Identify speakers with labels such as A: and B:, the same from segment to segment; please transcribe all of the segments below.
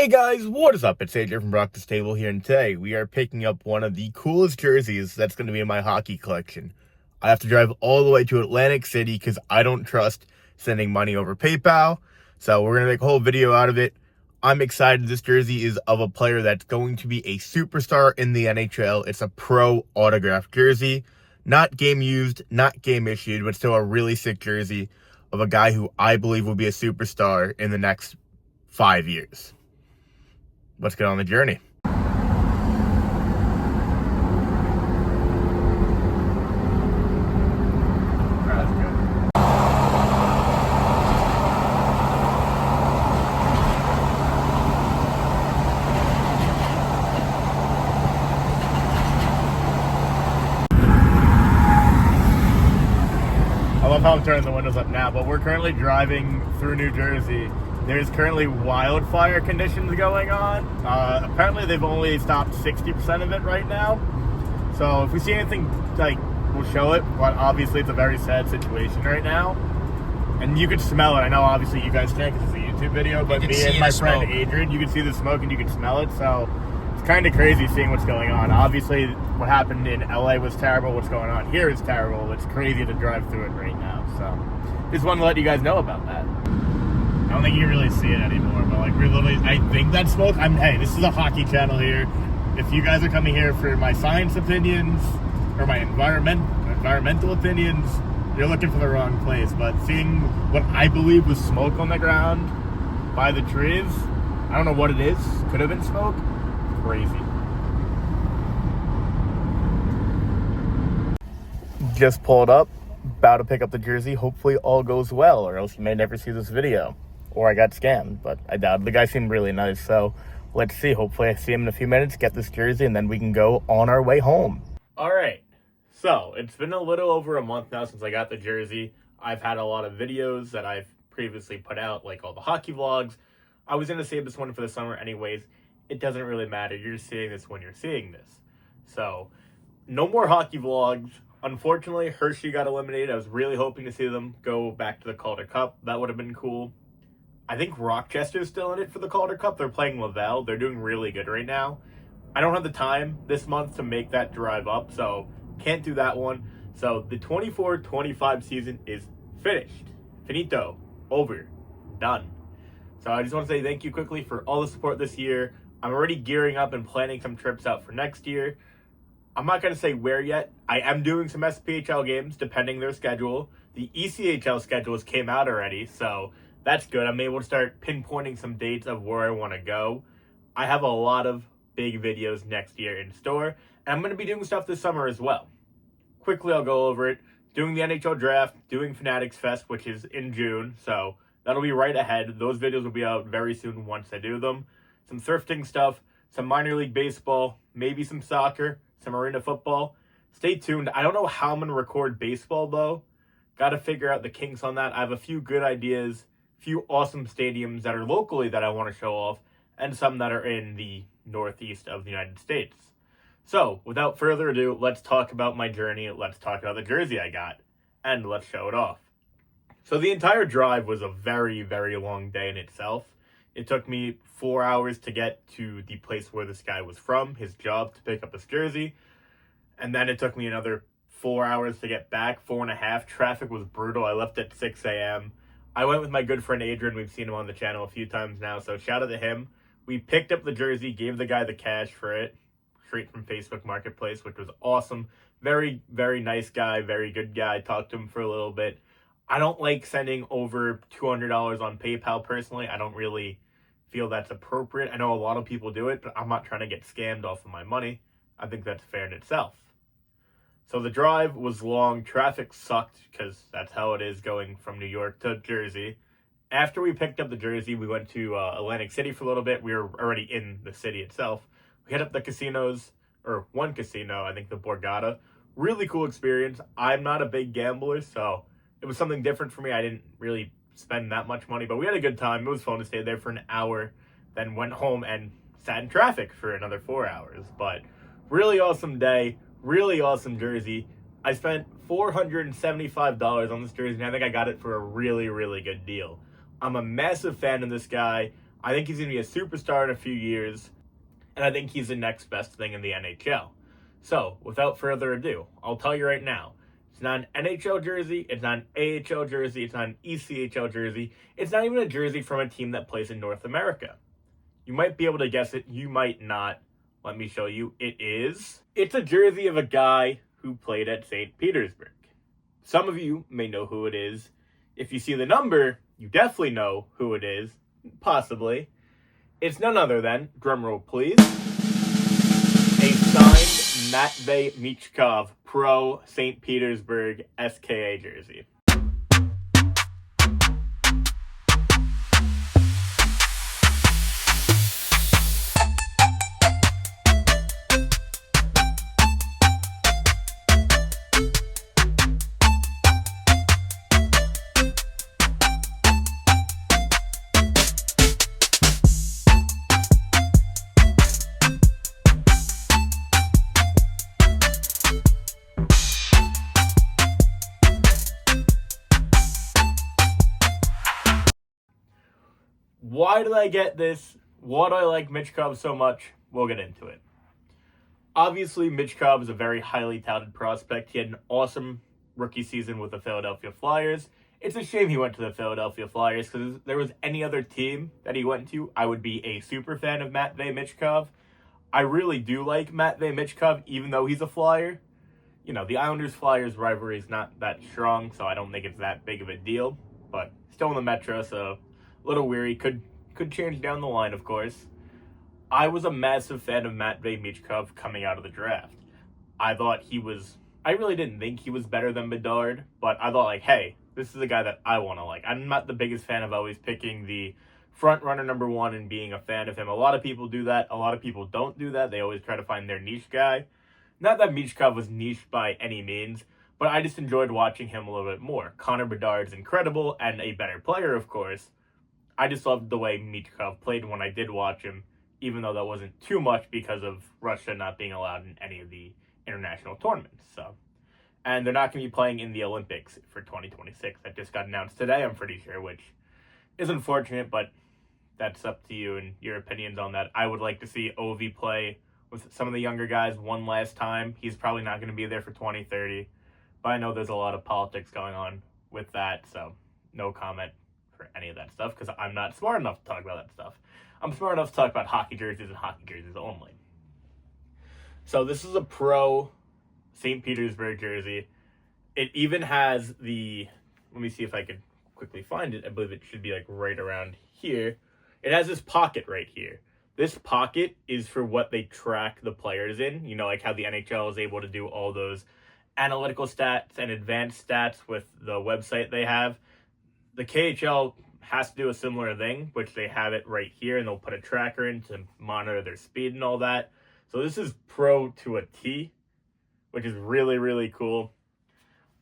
A: Hey guys, what is up? It's AJ from Brock the Stable here, and today we are picking up one of the coolest jerseys that's going to be in my hockey collection. I have to drive all the way to Atlantic City because I don't trust sending money over PayPal, so we're going to make a whole video out of it. I'm excited. This jersey is of a player that's going to be a superstar in the NHL. It's a pro autographed jersey, not game used, not game issued, but still a really sick jersey of a guy who I believe will be a superstar in the next 5 years. Let's get on the journey. I love how I'm turning the windows up now, but we're currently driving through New Jersey. There's currently wildfire conditions going on. Apparently they've only stopped 60% of it right now. So if we see anything, we'll show it, but obviously it's a very sad situation right now. And you could smell it. I know obviously you guys can't because it's a YouTube video, but me and my friend Adrian, you can see the smoke and you can smell it. So it's kind of crazy seeing what's going on. Obviously what happened in LA was terrible. What's going on here is terrible. It's crazy to drive through it right now. So just wanted to let you guys know about that. I don't think you really see it anymore, but we're literally, I think that smoke, hey, this is a hockey channel here. If you guys are coming here for my science opinions or my environmental opinions, you're looking for the wrong place. But seeing what I believe was smoke on the ground by the trees, I don't know what it is, could have been smoke, crazy. Just pulled up, about to pick up the jersey. Hopefully all goes well, or else you may never see this video. Or I got scammed, but I doubt it. The guy seemed really nice, so let's see. Hopefully I see him in a few minutes, get this jersey, and then we can go on our way home. All right, so it's been a little over a month now since I got the jersey. I've had a lot of videos that I've previously put out, like all the hockey vlogs. I was going to save this one for the summer anyways. It doesn't really matter. You're seeing this when you're seeing this. So, no more hockey vlogs. Unfortunately, Hershey got eliminated. I was really hoping to see them go back to the Calder Cup. That would have been cool. I think Rochester's still in it for the Calder Cup. They're playing Laval. They're doing really good right now. I don't have the time this month to make that drive up, so can't do that one. So the 24-25 season is finished. Finito. Over. Done. So I just want to say thank you quickly for all the support this year. I'm already gearing up and planning some trips out for next year. I'm not going to say where yet. I am doing some SPHL games, depending their schedule. The ECHL schedules came out already, so that's good. I'm able to start pinpointing some dates of where I want to go. I have a lot of big videos next year in store, and I'm going to be doing stuff this summer as well. Quickly, I'll go over it. Doing the NHL draft, doing Fanatics Fest, which is in June, so that'll be right ahead. Those videos will be out very soon once I do them. Some thrifting stuff, some minor league baseball, maybe some soccer, some arena football. Stay tuned. I don't know how I'm going to record baseball, though. Got to figure out the kinks on that. I have a few good ideas, few awesome stadiums that are locally that I want to show off, and some that are in the northeast of the United States. So, without further ado, let's talk about my journey. Let's talk about the jersey I got, and let's show it off. So the entire drive was a very, very long day in itself. It took me 4 hours to get to the place where this guy was from, his job, to pick up his jersey. And then it took me another 4 hours to get back, 4.5. Traffic was brutal. I left at 6 a.m. I went with my good friend Adrian. We've seen him on the channel a few times now, so shout out to him. We picked up the jersey, gave the guy the cash for it, straight from Facebook Marketplace, which was awesome. Very, very nice guy, very good guy. Talked to him for a little bit. I don't like sending over $200 on PayPal personally. I don't really feel that's appropriate. I know a lot of people do it, but I'm not trying to get scammed off of my money. I think that's fair in itself. So the drive was long. Traffic sucked because that's how it is going from New York to Jersey. After we picked up the jersey, we went to Atlantic City for a little bit. We were already in the city itself. We hit up the casinos, or one casino, I think the Borgata. Really cool experience. I'm not a big gambler, so it was something different for me. I didn't really spend that much money, but we had a good time. It was fun to stay there for an hour, then went home and sat in traffic for another 4 hours. But really awesome day, really awesome jersey. I spent $475 on this jersey, and I think I got it for a really, really good deal. I'm a massive fan of this guy. I think he's going to be a superstar in a few years, and I think he's the next best thing in the NHL. So, without further ado, I'll tell you right now, it's not an NHL jersey, it's not an AHL jersey, it's not an ECHL jersey, it's not even a jersey from a team that plays in North America. You might be able to guess it, you might not. Let me show you. It's a jersey of a guy who played at St. Petersburg. Some of you may know who it is. If you see the number, you definitely know who it is. Possibly. It's none other than, drumroll please, a signed Matvei Michkov Pro St. Petersburg SKA jersey. Why did I get this? Why do I like Michkov so much? We'll get into it. Obviously, Michkov is a very highly touted prospect. He had an awesome rookie season with the Philadelphia Flyers. It's a shame he went to the Philadelphia Flyers, because if there was any other team that he went to, I would be a super fan of Matvei Michkov. I really do like Matvei Michkov, even though he's a Flyer. You know, the Islanders-Flyers rivalry is not that strong, so I don't think it's that big of a deal. But still in the Metro, so a little weary. Could change down the line, of course. I was a massive fan of Matvei Michkov coming out of the draft. I really didn't think he was better than Bedard, but I thought, like, hey, this is a guy that I want to like. I'm not the biggest fan of always picking the front runner number one and being a fan of him. A lot of people do that. A lot of people don't do that. They always try to find their niche guy. Not that Michkov was niche by any means, but I just enjoyed watching him a little bit more. Connor Bedard's incredible and a better player, of course. I just loved the way Michkov played when I did watch him, even though that wasn't too much because of Russia not being allowed in any of the international tournaments. And they're not going to be playing in the Olympics for 2026. That just got announced today, I'm pretty sure, which is unfortunate, but that's up to you and your opinions on that. I would like to see Ovi play with some of the younger guys one last time. He's probably not going to be there for 2030, but I know there's a lot of politics going on with that, so no comment for any of that stuff, because I'm not smart enough to talk about that stuff. I'm smart enough to talk about hockey jerseys and hockey jerseys only. So this is a pro St. Petersburg jersey. It even has let me see if I could quickly find it. I believe it should be like right around here. It has this pocket right here. This pocket is for what they track the players in. You know, like how the NHL is able to do all those analytical stats and advanced stats with the website they have. The KHL has to do a similar thing, which they have it right here, and they'll put a tracker in to monitor their speed and all that. So this is pro to a T, which is really, really cool.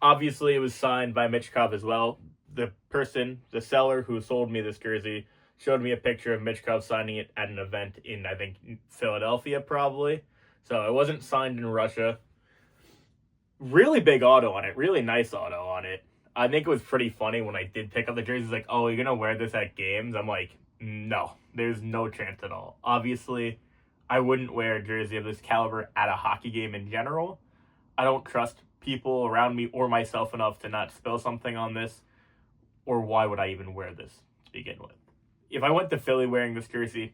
A: Obviously, it was signed by Michkov as well. The seller who sold me this jersey, showed me a picture of Michkov signing it at an event in, I think, Philadelphia, probably. So it wasn't signed in Russia. Really big auto on it. Really nice auto on it. I think it was pretty funny when I did pick up the jersey. It's like, oh, you're going to wear this at games? I'm like, no, there's no chance at all. Obviously, I wouldn't wear a jersey of this caliber at a hockey game in general. I don't trust people around me or myself enough to not spill something on this. Or why would I even wear this to begin with? If I went to Philly wearing this jersey,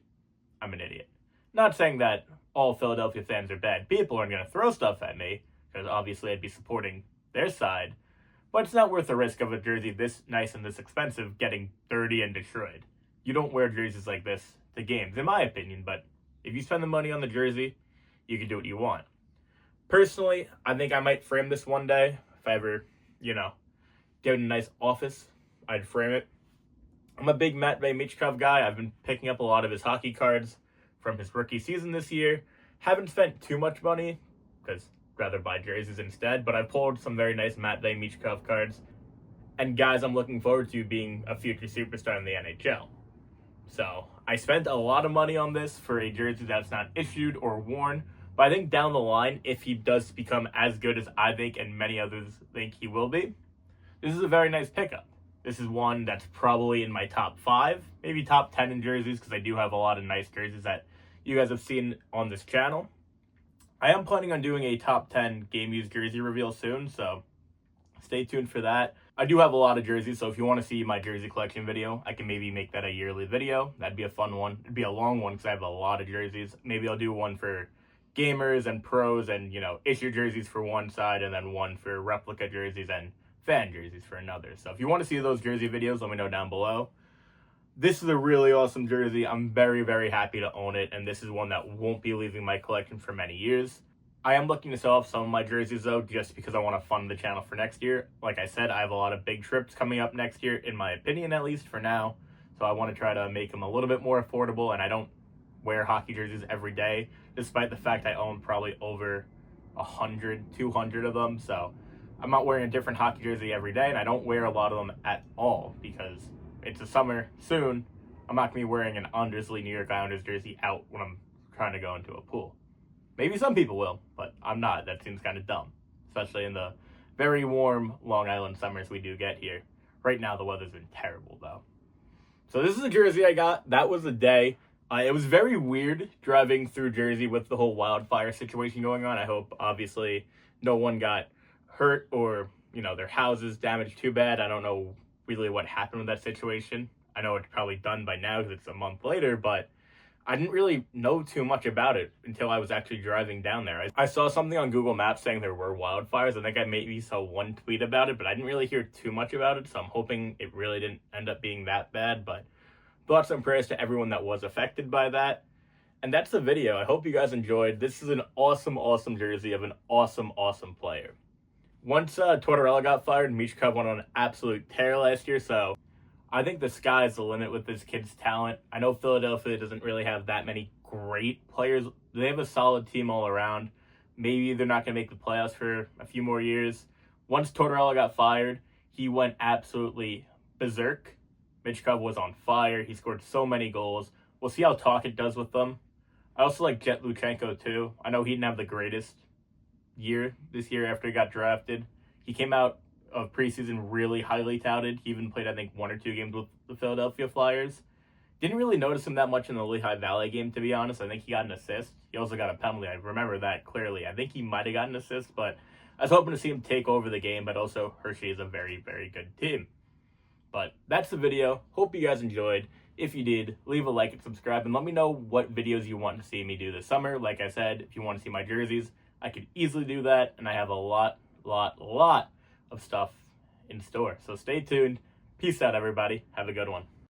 A: I'm an idiot. Not saying that all Philadelphia fans are bad people and going to throw stuff at me, because obviously I'd be supporting their side. But it's not worth the risk of a jersey this nice and this expensive getting dirty and destroyed. You don't wear jerseys like this to games, in my opinion, but if you spend the money on the jersey, you can do what you want. Personally, I think I might frame this one day. If I ever, get in a nice office, I'd frame it. I'm a big Matvei Michkov guy. I've been picking up a lot of his hockey cards from his rookie season this year. Haven't spent too much money, because rather buy jerseys instead, but I pulled some very nice Matvei Michkov cards, and guys I'm looking forward to being a future superstar in the NHL. So I spent a lot of money on this for a jersey that's not issued or worn, but I think down the line, if he does become as good as I think and many others think he will be, this is a very nice pickup. This is one that's probably in my top 5, maybe top 10 in jerseys, because I do have a lot of nice jerseys that you guys have seen on this channel. I am planning on doing a top 10 game used jersey reveal soon, so stay tuned for that. I do have a lot of jerseys, so if you want to see my jersey collection video, I can maybe make that a yearly video. That'd be a fun one. It'd be a long one because I have a lot of jerseys. Maybe I'll do one for gamers and pros and, you know, issue jerseys for one side, and then one for replica jerseys and fan jerseys for another. So if you want to see those jersey videos, let me know down below. This is a really awesome jersey. I'm very, very happy to own it, and this is one that won't be leaving my collection for many years. I am looking to sell off some of my jerseys, though, just because I want to fund the channel for next year. Like I said, I have a lot of big trips coming up next year, in my opinion, at least for now. So I want to try to make them a little bit more affordable, and I don't wear hockey jerseys every day, despite the fact I own probably over 100, 200 of them. So I'm not wearing a different hockey jersey every day, and I don't wear a lot of them at all because it's the summer soon. I'm not going to be wearing an Undersley New York Islanders jersey out when I'm trying to go into a pool. Maybe some people will, but I'm not. That seems kind of dumb, especially in the very warm Long Island summers we do get here. Right now, the weather's been terrible, though. So this is a jersey I got. That was the day. It was very weird driving through Jersey with the whole wildfire situation going on. I hope, obviously, no one got hurt or, you know, their houses damaged too bad. I don't know really what happened with that situation. I know it's probably done by now because it's a month later, but I didn't really know too much about it until I was actually driving down there. I saw something on Google Maps saying there were wildfires. I think I maybe saw one tweet about it, but I didn't really hear too much about it, so I'm hoping it really didn't end up being that bad. But thoughts and prayers to everyone that was affected by that. And that's the video. I hope you guys enjoyed. This is an awesome, awesome jersey of an awesome, awesome player. Once Tortorella got fired, Michkov went on an absolute tear last year, so I think the sky's the limit with this kid's talent. I know Philadelphia doesn't really have that many great players. They have a solid team all around. Maybe they're not going to make the playoffs for a few more years. Once Tortorella got fired, he went absolutely berserk. Michkov was on fire. He scored so many goals. We'll see how Tocchet does with them. I also like Jet Luchenko, too. I know he didn't have the greatest year this year after he got drafted. He came out of preseason really highly touted. He even played, I think, 1 or 2 games with the Philadelphia Flyers. Didn't really notice him that much in the Lehigh Valley game, to be honest. I think he got an assist. He also got a penalty. I remember that clearly. I think he might have gotten an assist, but I was hoping to see him take over the game, but also Hershey is a very, very good team. But that's the video. Hope you guys enjoyed. If you did, leave a like and subscribe, and let me know what videos you want to see me do this summer. Like I said, if you want to see my jerseys, I could easily do that, and I have a lot of stuff in store. So stay tuned. Peace out, everybody. Have a good one.